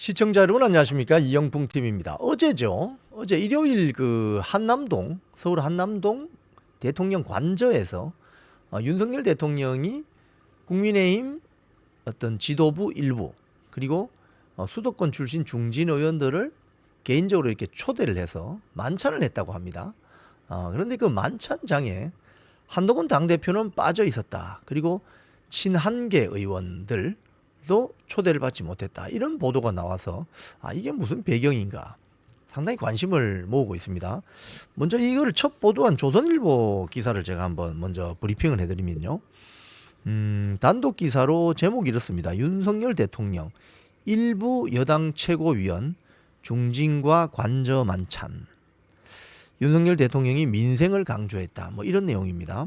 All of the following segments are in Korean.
시청자 여러분 안녕하십니까? 이영풍 팀입니다. 어제죠. 어제 일요일 한남동 서울 한남동 대통령 관저에서 윤석열 대통령이 국민의힘 어떤 지도부 일부 그리고 수도권 출신 중진 의원들을 개인적으로 이렇게 초대를 해서 만찬을 했다고 합니다. 그런데 그 만찬장에 한동훈 당대표는 빠져 있었다. 그리고 친한계 의원들 도 초대를 받지 못했다. 이런 보도가 나와서 이게 무슨 배경인가 상당히 관심을 모으고 있습니다. 먼저 이거를 첫 보도한 조선일보 기사를 제가 한번 먼저 브리핑을 해드리면요. 단독 기사로 제목이 이렇습니다. 윤석열 대통령 일부 여당 최고위원 중진과 관저 만찬. 윤석열 대통령이 민생을 강조했다. 뭐 이런 내용입니다.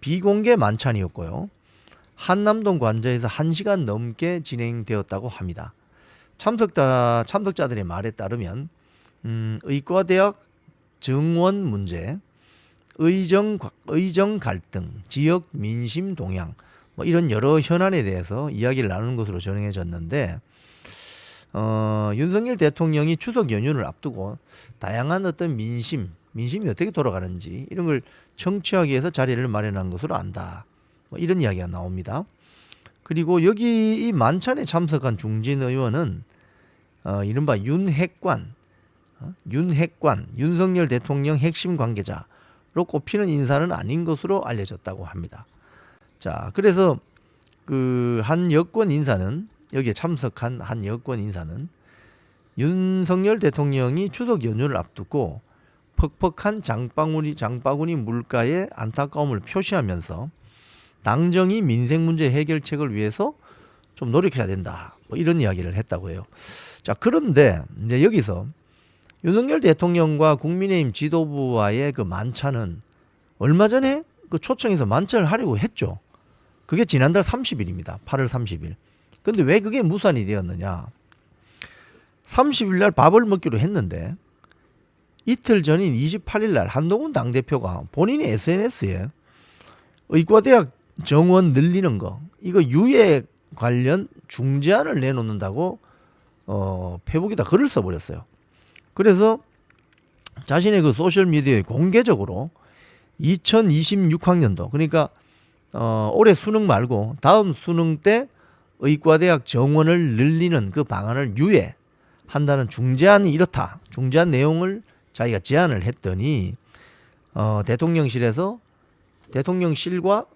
비공개 만찬이었고요. 한남동 관저에서 1시간 넘게 진행되었다고 합니다. 참석자들의 말에 따르면 의과대학 정원 문제, 의정 갈등, 지역 민심 동향 뭐 이런 여러 현안에 대해서 이야기를 나누는 것으로 전해졌는데 윤석열 대통령이 추석 연휴를 앞두고 다양한 어떤 민심이 어떻게 돌아가는지 이런 걸 청취하기 위해서 자리를 마련한 것으로 안다. 이런 이야기가 나옵니다. 그리고 여기 이 만찬에 참석한 중진 의원은 이른바 윤핵관, 윤석열 대통령 핵심 관계자로 꼽히는 인사는 아닌 것으로 알려졌다고 합니다. 자, 그래서 그 한 여권 인사는 여기에 참석한 한 여권 인사는 윤석열 대통령이 추석 연휴를 앞두고 퍽퍽한 장바구니 물가에 안타까움을 표시하면서 당정이 민생 문제 해결책을 위해서 좀 노력해야 된다. 뭐 이런 이야기를 했다고 해요. 자, 그런데 이제 여기서 윤석열 대통령과 국민의힘 지도부와의 그 만찬은 얼마 전에 그 초청해서 만찬을 하려고 했죠. 그게 지난달 30일입니다. 8월 30일. 근데 왜 그게 무산이 되었느냐? 30일 날 밥을 먹기로 했는데 이틀 전인 28일 날 한동훈 당대표가 본인의 SNS에 의과대학 정원 늘리는 거 이거 유예 관련 중재안을 내놓는다고 페북에다 글을 써버렸어요. 그래서 자신의 그 소셜미디어에 공개적으로 2026학년도 그러니까 올해 수능 말고 다음 수능 때 의과대학 정원을 늘리는 그 방안을 유예한다는 중재안이 이렇다. 중재안 내용을 자기가 제안을 했더니 대통령실과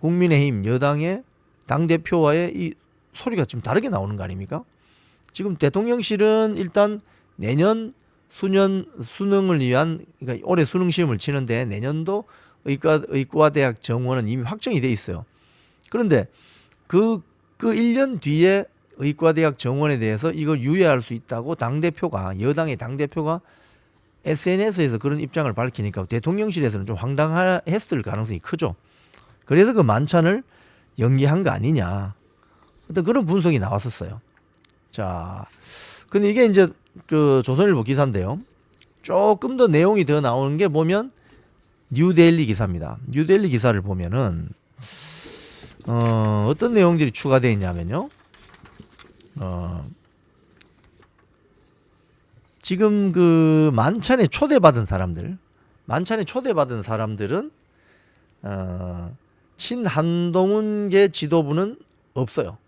국민의힘 여당의 당대표와의 이 소리가 지금 다르게 나오는 거 아닙니까? 지금 대통령실은 일단 내년 수능을 위한 그러니까 올해 수능 시험을 치는데 내년도 의과대학 정원은 이미 확정이 돼 있어요. 그런데 그 1년 뒤에 의과대학 정원에 대해서 이걸 유예할 수 있다고 여당의 당대표가 SNS에서 그런 입장을 밝히니까 대통령실에서는 좀 황당했을 가능성이 크죠. 그래서 그 만찬을 연기한 거 아니냐. 어떤 그런 분석이 나왔었어요. 자, 근데 이게 이제 그 조선일보 기사인데요. 조금 더 내용이 더 나오는 게 보면 뉴데일리 기사입니다. 뉴데일리 기사를 보면은 어떤 내용들이 추가되어 있냐면요. 지금 그 만찬에 초대받은 사람들은 친한동훈계 지도부는 없어요.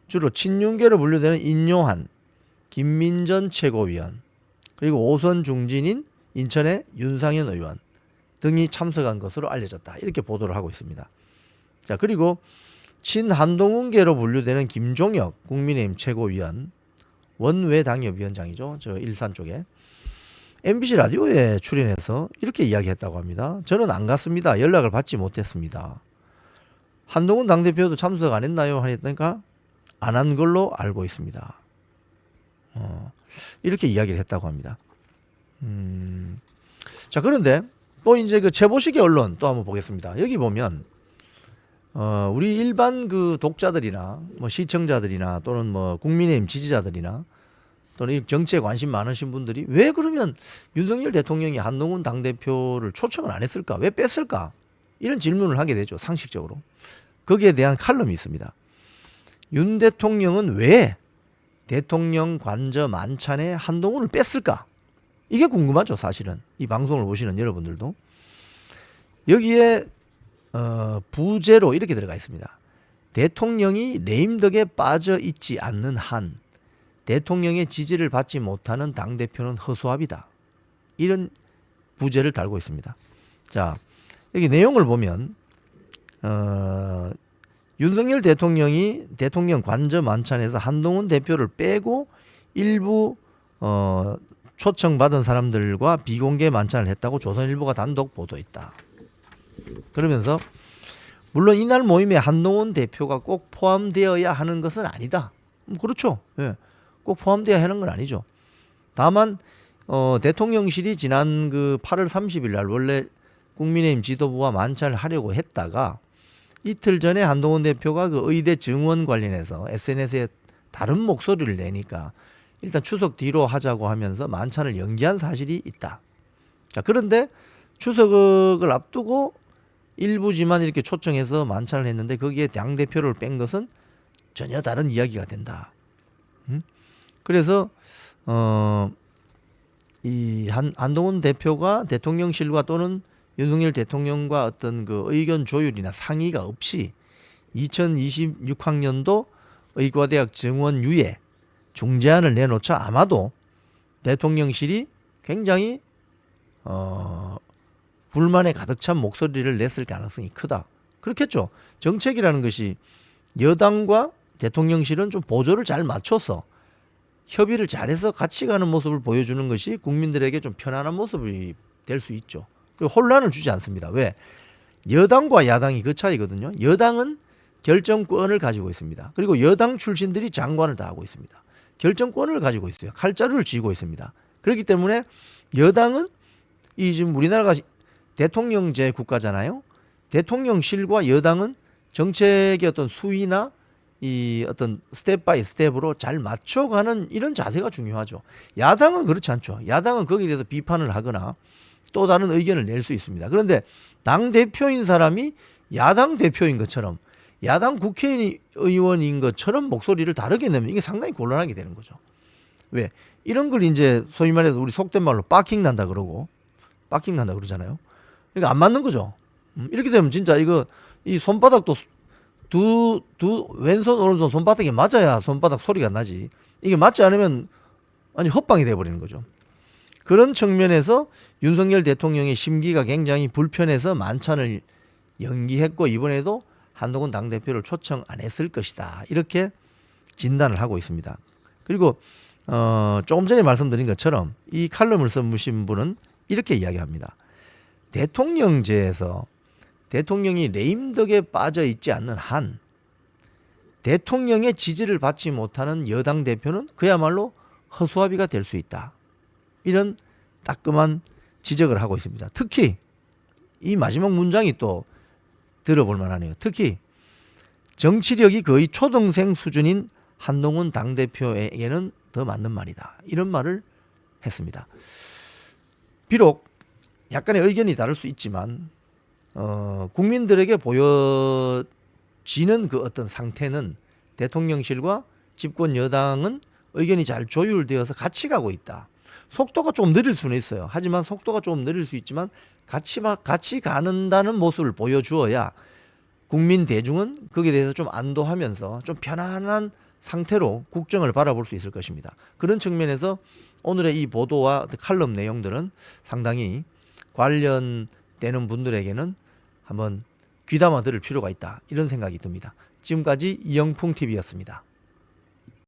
주로 친윤계로 분류되는 인요한, 김민전 최고위원, 그리고 오선 중진인 인천의 윤상현 의원 등이 참석한 것으로 알려졌다. 이렇게 보도를 하고 있습니다. 자, 그리고 친한동훈계로 분류되는 김종혁 국민의힘 최고위원, 원외 당협위원장이죠. 저 일산 쪽에. MBC 라디오에 출연해서 이렇게 이야기했다고 합니다. 저는 안 갔습니다. 연락을 받지 못했습니다. 한동훈 당대표도 참석 안 했나요? 하니까 안 한 걸로 알고 있습니다. 이렇게 이야기를 했다고 합니다. 자, 그런데 또 이제 그 제보식의 언론 또 한번 보겠습니다. 여기 보면 우리 일반 그 독자들이나 뭐 시청자들이나 또는 뭐 국민의힘 지지자들이나 또는 정치에 관심 많으신 분들이 왜 그러면 윤석열 대통령이 한동훈 당대표를 초청을 안 했을까? 왜 뺐을까? 이런 질문을 하게 되죠. 상식적으로. 거기에 대한 칼럼이 있습니다. 윤 대통령은 왜 대통령 관저 만찬에 한동훈을 뺐을까? 이게 궁금하죠, 사실은. 이 방송을 보시는 여러분들도. 여기에 부제로 이렇게 들어가 있습니다. 대통령이 레임덕에 빠져 있지 않는 한 대통령의 지지를 받지 못하는 당대표는 허수아비다. 이런 부제를 달고 있습니다. 자, 여기 내용을 보면 윤석열 대통령이 대통령 관저 만찬에서 한동훈 대표를 빼고 일부 초청받은 사람들과 비공개 만찬을 했다고 조선일보가 단독 보도했다. 그러면서 물론 이날 모임에 한동훈 대표가 꼭 포함되어야 하는 것은 아니다. 그렇죠. 예. 꼭 포함되어야 하는 건 아니죠. 다만 대통령실이 지난 그 8월 30일 날 원래 국민의힘 지도부와 만찬을 하려고 했다가 이틀 전에 한동훈 대표가 그 의대 증원 관련해서 SNS에 다른 목소리를 내니까 일단 추석 뒤로 하자고 하면서 만찬을 연기한 사실이 있다. 자, 그런데 추석을 앞두고 일부지만 이렇게 초청해서 만찬을 했는데 거기에 당대표를 뺀 것은 전혀 다른 이야기가 된다. 그래서 이 한동훈 대표가 대통령실과 또는 윤석열 대통령과 어떤 그 의견 조율이나 상의가 없이 2026학년도 의과대학 증원 유예 중재안을 내놓자 아마도 대통령실이 굉장히 불만에 가득 찬 목소리를 냈을 가능성이 크다. 그렇겠죠. 정책이라는 것이 여당과 대통령실은 좀 보조를 잘 맞춰서 협의를 잘해서 같이 가는 모습을 보여주는 것이 국민들에게 좀 편안한 모습이 될 수 있죠. 그리고 혼란을 주지 않습니다. 왜? 여당과 야당이 그 차이거든요. 여당은 결정권을 가지고 있습니다. 그리고 여당 출신들이 장관을 다 하고 있습니다. 결정권을 가지고 있어요. 칼자루를 쥐고 있습니다. 그렇기 때문에 여당은 이 지금 우리나라가 대통령제 국가잖아요. 대통령실과 여당은 정책의 어떤 수위나 이 어떤 스텝 바이 스텝으로 잘 맞춰가는 이런 자세가 중요하죠. 야당은 그렇지 않죠. 야당은 거기에 대해서 비판을 하거나 또 다른 의견을 낼 수 있습니다. 그런데 당 대표인 사람이 야당 대표인 것처럼 야당 국회의원인 것처럼 목소리를 다르게 내면 이게 상당히 곤란하게 되는 거죠. 왜? 이런 걸 이제 소위 말해서 우리 속된 말로 빡킹 난다 그러잖아요. 그러니까 안 맞는 거죠. 이렇게 되면 진짜 이거 이 손바닥도 두 왼손 오른손 손바닥에 맞아야 손바닥 소리가 나지. 이게 맞지 않으면 아니 헛방이 돼버리는 거죠. 그런 측면에서 윤석열 대통령의 심기가 굉장히 불편해서 만찬을 연기했고 이번에도 한동훈 당대표를 초청 안 했을 것이다. 이렇게 진단을 하고 있습니다. 그리고 조금 전에 말씀드린 것처럼 이 칼럼을 써주신 분은 이렇게 이야기합니다. 대통령제에서 대통령이 레임덕에 빠져 있지 않는 한 대통령의 지지를 받지 못하는 여당 대표는 그야말로 허수아비가 될 수 있다. 이런 따끔한 지적을 하고 있습니다. 특히 이 마지막 문장이 또 들어볼 만하네요. 특히 정치력이 거의 초등생 수준인 한동훈 당대표에게는 더 맞는 말이다. 이런 말을 했습니다. 비록 약간의 의견이 다를 수 있지만 국민들에게 보여지는 그 어떤 상태는 대통령실과 집권 여당은 의견이 잘 조율되어서 같이 가고 있다. 속도가 좀 느릴 수는 있어요. 하지만 속도가 좀 느릴 수 있지만 같이 가는다는 모습을 보여주어야 국민 대중은 거기에 대해서 좀 안도하면서 좀 편안한 상태로 국정을 바라볼 수 있을 것입니다. 그런 측면에서 오늘의 이 보도와 칼럼 내용들은 상당히 관련되는 분들에게는 한번 귀담아 들을 필요가 있다. 이런 생각이 듭니다. 지금까지 이영풍TV였습니다.